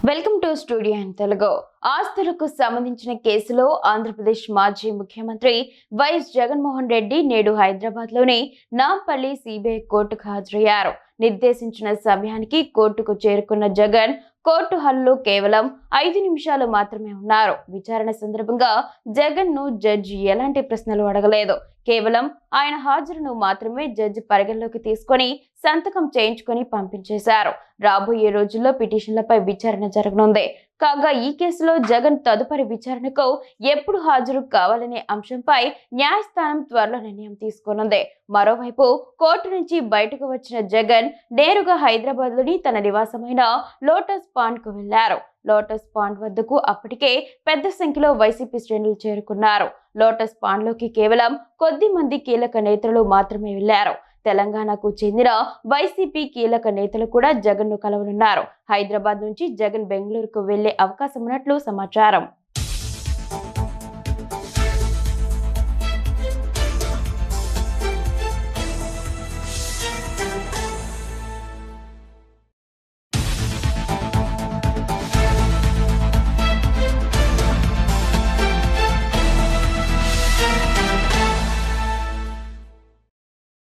Welcome to studio in Telugu. ఆస్తులకు సంబంధించిన కేసులో ఆంధ్రప్రదేశ్ మాజీ ముఖ్యమంత్రి వైఎస్ జగన్మోహన్ రెడ్డి నేడు హైదరాబాద్ లోని నాంపల్లి సిబిఐ కోర్టుకు హాజరయ్యారు. నిర్దేశించిన సమయానికి కోర్టుకు చేరుకున్న జగన్ కోర్టు హాల్లో కేవలం 5 నిమిషాలు మాత్రమే ఉన్నారు. విచారణ సందర్భంగా జగన్ ను జడ్జి ఎలాంటి ప్రశ్నలు అడగలేదు. కేవలం ఆయన హాజరును మాత్రమే జడ్జి పరిగణలోకి తీసుకొని సంతకం చేయించుకొని పంపించేశారు. రాబోయే రోజుల్లో పిటిషన్లపై విచారణ జరగనుంది. కాగా ఈ కేసులో జగన్ తదుపరి విచారణకు ఎప్పుడు హాజరు కావాలనే అంశంపై న్యాయస్థానం త్వరలో నిర్ణయం తీసుకోనుంది. మరోవైపు కోర్టు నుంచి బయటకు వచ్చిన జగన్ నేరుగా హైదరాబాద్ లోని తన నివాసమైన లోటస్ పాండ్ కు వెళ్లారు. లోటస్ పాండ్ వద్దకు అప్పటికే పెద్ద సంఖ్యలో వైసీపీ శ్రేణులు చేరుకున్నారు. లోటస్ పాండ్ లోకి కేవలం కొద్ది మంది కీలక నేతలు మాత్రమే వెళ్లారు. తెలంగాణకు చెందిన వైసీపీ కీలక నేతలు కూడా జగన్ ను కలవనున్నారు. హైదరాబాద్ నుంచి జగన్ బెంగళూరుకు వెళ్లే అవకాశం ఉన్నట్లు సమాచారం.